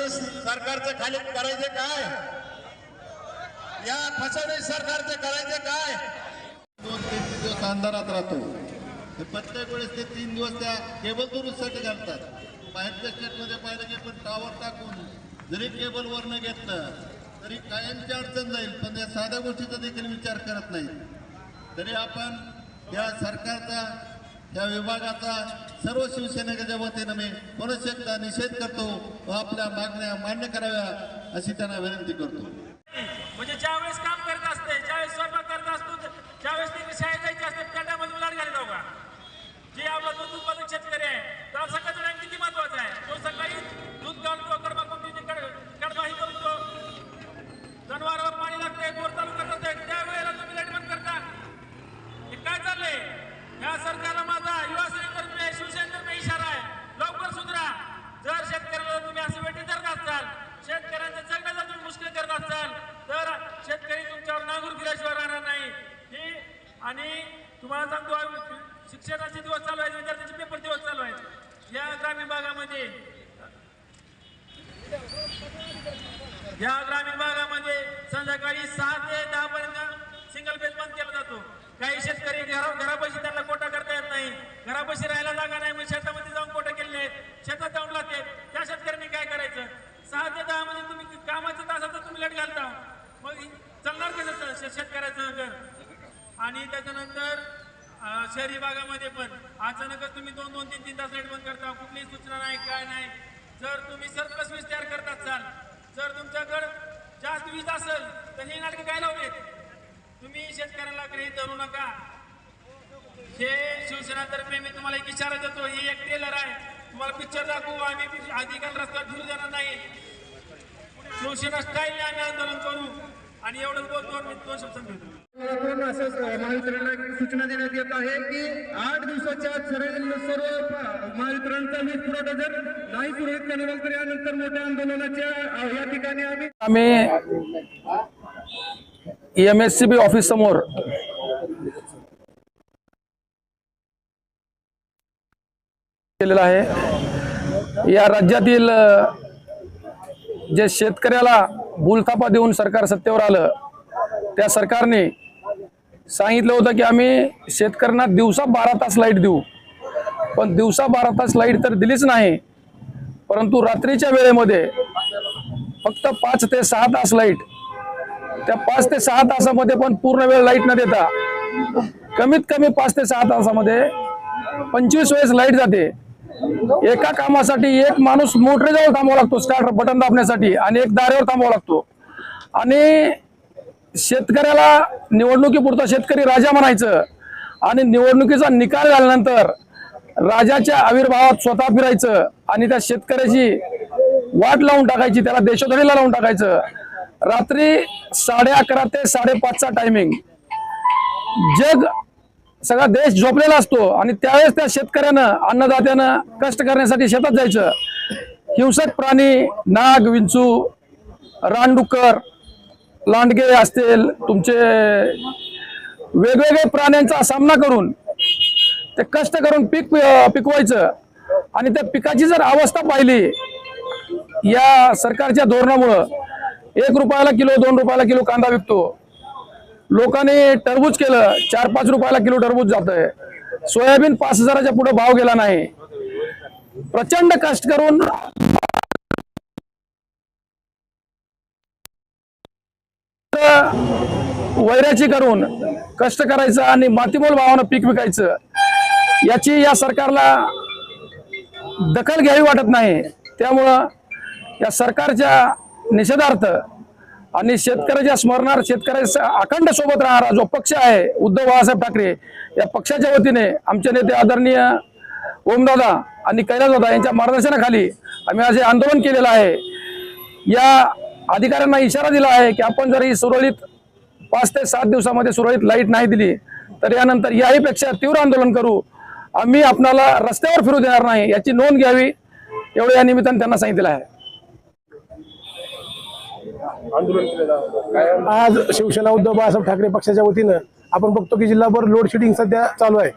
सरकारचं खाली करायचे काय? या फसवणूक सरकारचे करायचे काय? 2-3 दिवस अंधारात राहतो. प्रत्येक वेळेस ते 3 दिवस त्या केबल दुरुस्तीसाठी घालतात. बाहेरच्या स्टेटमध्ये पाहिलं की पण टावर टाकून जरी केबल वर न घेतलं तरी कायमची अडचण जाईल, पण या साध्या गोष्टीचा देखील विचार करत नाही. तरी आपण या सरकारचा या विभागाचा सर्व शिवसैनिकांच्या वतीनं मी पुनश्च एकदा निषेध करतो व आपल्या मागण्या मान्य कराव्या अशी त्यांना विनंती करतो. म्हणजे ज्यावेळेस काम करत असते, ज्यावेळेस स्वयंपाक करत असतो, ज्यावेळेस ते शाळेत जायचे असते त्या टायमात मुलांना घालत जाऊ का? जे आपला दूध उत्पादक शेतकरी आहे त्याला सकाळचं टाइम किती महत्वाचा आहे. तो सकाळी दूध काढतो, कडबाही करतो, जनावरांवर पाणी लागतंय, बोर चालू करतात, त्यावेळेला तुम्ही लाईट बंद करता. हे काय चाललंय? या सरकारला माझा युवा सेनेतर्फे शिवसेनेतर्फे इशारा आहे, लवकर सुधरा. जर शेतकऱ्याला तुम्ही असं वेठी धरत असाल, शेतकऱ्यांचं जगणं जर तुम्ही मुश्किल करत असाल तर शेतकरी तुमच्यावर नांगूर फिरल्याशिवाय राहणार नाही. ही आणि तुम्हाला सांगतो शिक्षणाचे दिवस चालू आहेत, विद्यार्थ्यांचे पेपर दिवस चालू आहेत. या ग्रामीण भागामध्ये संध्याकाळी 6 ते 10 पर्यंत सिंगल फेज बंद केला जातो. काही शेतकरी घरापाशी त्यांना कोटा करता येत नाही, घरापाशी राहायला जागा नाही, मग शेतामध्ये जाऊन कोटा केलेले आहेत, शेतात जाऊन लागतात. त्या शेतकऱ्यांनी काय करायचं? 6 ते 10 मध्ये तुम्ही कामाच्या तासात तुम्ही लेट घालता, मग चालणार कसं शेतकऱ्याचं घर? आणि त्याच्यानंतर शहरी भागामध्ये पण अचानकच तुम्ही 2-2, 3-3 तास लाईट बंद करता, कुठलीही सूचना नाही, काय नाही. जर तुम्ही सरप्लस वीज तयार करत असाल, जर तुमच्याकडे जास्त वीज असेल तर हे नाटक काय लावलेत? तुम्ही शेतकऱ्याला गृहीत धरू नका. हे शिवसेनातर्फे मी तुम्हाला एक इशारा देतो. ही एक ट्रेलर आहे, तुम्हाला पिक्चर दाखवू, आम्ही अधिकार रस्त्यावर फिरू देणार नाही. शिवसेना स्टाईल आम्ही आंदोलन करू आणि एवढंच बोलतो. मी 2 शब्द सांगतो. महावितरणला सूचना देण्यात येत आहे की 8 दिवसाच्या आत सर्व महावितरणचा वीज पुरवठा जर नाही सुरळीत केला तर यानंतर मोठ्या आंदोलनाच्या या ठिकाणी आम्ही MSCB ऑफिस समोर केलेला आहे. या राज्यातील जे शेतकऱ्याला भूलथापा देऊन सरकार सत्तेवर आलं, त्या सरकारने सांगितलं होतं की आम्ही शेतकऱ्यांना दिवसा 12 तास लाईट देऊ, पण दिवसा 12 तास लाईट तर दिलीच नाही, परंतु रात्रीच्या वेळेमध्ये फक्त 5 ते 6 तास लाईट. त्या 5 ते 6 तासामध्ये पण पूर्ण वेळ लाईट न देता कमीत कमी 5 ते 6 तासामध्ये 25 वेळेस लाईट जाते. एका कामासाठी एक माणूस मोटरीजवळ थांबावा लागतो स्टार्टर बटन दाबण्यासाठी, आणि एक दारेवर थांबावा लागतो. आणि शेतकऱ्याला निवडणुकीपुरता शेतकरी राजा म्हणायचं आणि निवडणुकीचा निकाल झाल्यानंतर राजाच्या आविर्भावात स्वतः फिरायचं आणि त्या शेतकऱ्याची वाट लावून टाकायची, त्याला देशोधडीला लावून टाकायचं. रात्री 11:30 ते 5:30चा टायमिंग, जग सगळा देश झोपलेला असतो आणि त्यावेळेस त्या शेतकऱ्यानं अन्नदात्यानं कष्ट करण्यासाठी शेतात जायचं. हिंसक प्राणी, नाग, विंचू, रानडुक्कर, लांडगे असतील, तुमचे वेगवेगळे प्राण्यांचा सामना करून ते कष्ट करून पीक पिकवायचं. आणि त्या पिकाची जर अवस्था पाहिली या सरकारच्या धोरणामुळं 1 रुपयाला किलो, 2 रुपयाला किलो कांदा विकतो. लोकांनी टरबूज केलं, 4-5 रुपयाला किलो टरबूज जातंय. सोयाबीन 5,000च्या पुढे भाव गेला नाही. प्रचंड कष्ट करून वैराची करून कष्ट करायचं आणि मातीमोल भावानं पीक विकायचं, याची या सरकारला दखल घ्यावी वाटत नाही. त्यामुळं या सरकारच्या निषेधार्थ आणि शेतकऱ्याच्या स्मरणार्थ, शेतकऱ्याच्या अखंड सोबत राहणारा जो पक्ष आहे उद्धव बाळासाहेब ठाकरे, या पक्षाच्या वतीने आमचे नेते आदरणीय ओमदादा आणि कैलासदादा यांच्या मार्गदर्शनाखाली आम्ही असे आंदोलन केलेलं आहे. या अधिकाऱ्यांना इशारा दिला आहे की आपण जर ही सुरळीत 5 ते 7 दिवसामध्ये सुरळीत लाईट नाही दिली तर यानंतर याही पेक्षा तीव्र आंदोलन करू. आम्ही आपणाला रस्त्यावर फिरू देणार नाही, याची नोंद घ्यावी, एवढं या निमित्ताने त्यांना सांगितलं आहे. आज शिवसेना उद्धव बाळासाहेब ठाकरे पक्षाच्या वतीनं आपण बघतो की जिल्हाभर लोड शेडिंग सध्या चालू आहे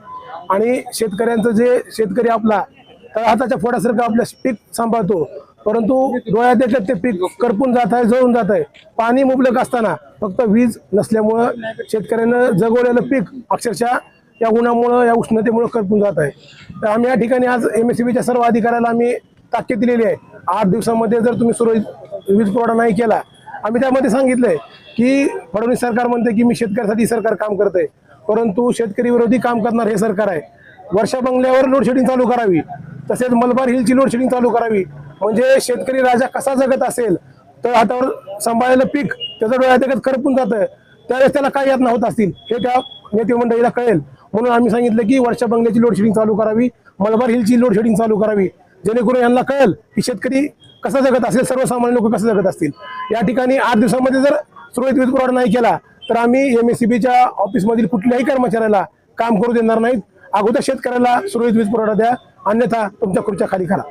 आणि शेतकऱ्यांचं जे शेतकरी आपला तळहाताच्या फोडासारखं आपल्या पीक सांभाळतो परंतु डोळ्यात देखत ते पीक करपून जात आहे, जळून जात आहे. पाणी मुबलक असताना फक्त वीज नसल्यामुळं शेतकऱ्यानं जगवलेलं पीक अक्षरशः या उन्हामुळं, या उष्णतेमुळं करपून जात आहे. तर आम्ही या ठिकाणी आज MSEBच्या सर्व अधिकाऱ्याला आम्ही ताकीद दिलेली आहे. 8 दिवसामध्ये जर तुम्ही सुरळीत वीज पुरवठा नाही केला, आम्ही त्यामध्ये सांगितलंय की फडणवीस सरकार म्हणते की मी शेतकऱ्यासाठी सरकार काम करतंय, परंतु शेतकरी विरोधी काम करणार हे सरकार आहे. वर्षा बंगल्यावर लोड शेडिंग चालू करावी, तसेच मलबार हिलची लोड शेडिंग चालू करावी. म्हणजे शेतकरी राजा कसा जगत असेल, तर हातावर सांभाळलेलं पीक त्याच्या डोळ्यात देखत करपून जातं, त्यावेळेस त्याला काय यातना होत असतील हे त्या नेते मंडळीला कळेल. म्हणून आम्ही सांगितलं की वर्षा बंगल्याची लोड शेडिंग चालू करावी, मलबार हिलची लोड शेडिंग चालू करावी, जेणेकरून यांना कळेल की शेतकरी कसा जगत असेल, सर्वसामान्य लोक कसं जगत असतील. या ठिकाणी 8 दिवसामध्ये जर सुरळीत वीज पुरवठा नाही केला तर आम्ही MSEBच्या ऑफिसमधील कुठल्याही कर्मचाऱ्याला काम करू देणार नाहीत. अगोदर शेतकऱ्याला सुरळीत वीज पुरवठा द्या, अन्यथा तुमच्या खुर्च्या खाली करा.